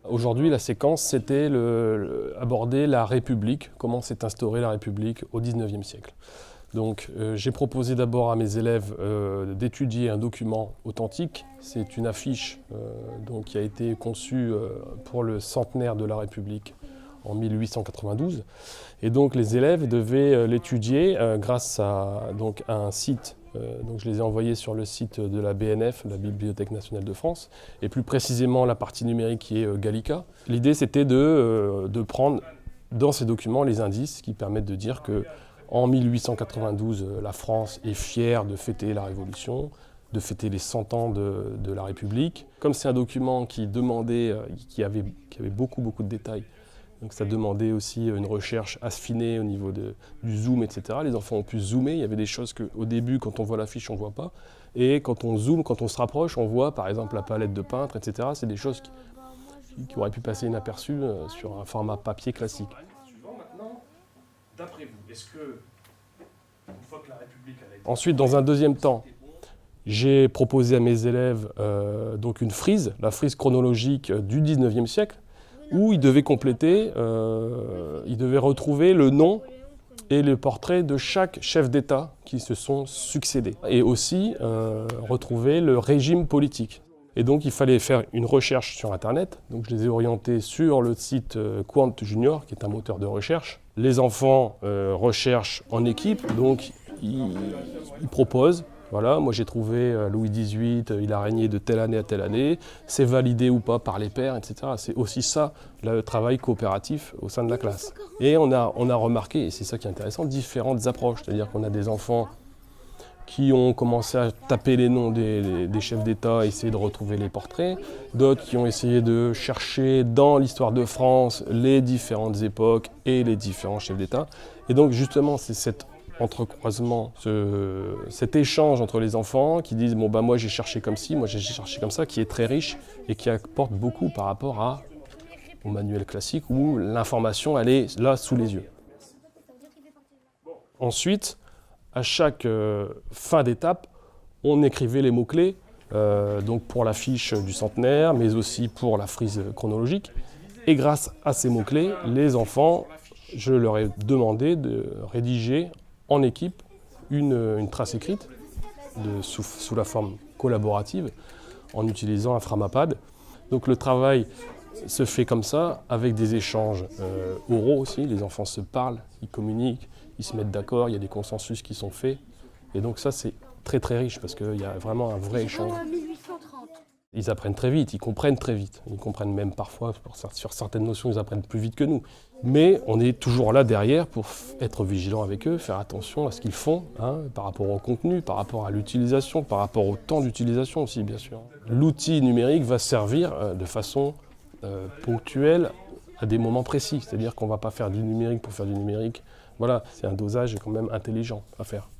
Aujourd'hui, la séquence, c'était aborder la République, comment s'est instaurée la République au XIXe siècle. Donc j'ai proposé d'abord à mes élèves d'étudier un document authentique. C'est une affiche donc, qui a été conçue pour le centenaire de la République en 1892. Et donc les élèves devaient l'étudier grâce à un site. Donc je les ai envoyés sur le site de la BNF, la Bibliothèque nationale de France, et plus précisément la partie numérique qui est Gallica. L'idée c'était de prendre dans ces documents les indices qui permettent de dire que en 1892, la France est fière de fêter la Révolution, de fêter les 100 ans de la République. Comme c'est un document qui demandait, qui avait beaucoup de détails, donc ça demandait aussi une recherche affinée au niveau du zoom, etc. Les enfants ont pu zoomer, il y avait des choses qu'au début, quand on voit l'affiche, on ne voit pas. Et quand on zoome, quand on se rapproche, on voit par exemple la palette de peintre, etc. C'est des choses qui auraient pu passer inaperçues sur un format papier classique. D'après vous, est-ce que, une fois que la République a été... Ensuite, dans un deuxième temps, j'ai proposé à mes élèves donc une frise, la frise chronologique du XIXe siècle, où ils devaient compléter, ils devaient retrouver le nom et le portrait de chaque chef d'État qui se sont succédés, et aussi retrouver le régime politique. Et donc il fallait faire une recherche sur Internet. Donc je les ai orientés sur le site Quant Junior, qui est un moteur de recherche. Les enfants recherchent en équipe, donc ils proposent. Voilà, moi j'ai trouvé Louis XVIII, il a régné de telle année à telle année, c'est validé ou pas par les pairs, etc. C'est aussi ça, le travail coopératif au sein de la classe. Et on a remarqué, et c'est ça qui est intéressant, différentes approches. C'est-à-dire qu'on a des enfants qui ont commencé à taper les noms des chefs d'État, essayer de retrouver les portraits, d'autres qui ont essayé de chercher dans l'histoire de France les différentes époques et les différents chefs d'État. Et donc justement, c'est cet entrecroisement, cet échange entre les enfants qui disent « bon bah moi j'ai cherché comme ci, moi j'ai cherché comme ça », qui est très riche et qui apporte beaucoup par rapport au manuel classique où l'information elle est là sous les yeux. Ensuite, à chaque fin d'étape, on écrivait les mots-clés, donc pour la fiche du centenaire, mais aussi pour la frise chronologique. Et grâce à ces mots-clés, les enfants, je leur ai demandé de rédiger en équipe une trace écrite sous la forme collaborative en utilisant un Framapad. Donc le travail se fait comme ça, avec des échanges oraux aussi. Les enfants se parlent, ils communiquent, ils se mettent d'accord, il y a des consensus qui sont faits. Et donc ça, c'est très riche parce qu'il y a vraiment un vrai échange. Ils apprennent très vite, ils comprennent très vite. Ils comprennent même parfois, sur certaines notions, ils apprennent plus vite que nous. Mais on est toujours là derrière pour être vigilant avec eux, faire attention à ce qu'ils font, hein, par rapport au contenu, par rapport à l'utilisation, par rapport au temps d'utilisation aussi, bien sûr. L'outil numérique va servir de façon ponctuelle à des moments précis. C'est-à-dire qu'on ne va pas faire du numérique pour faire du numérique. Voilà, c'est un dosage quand même intelligent à faire.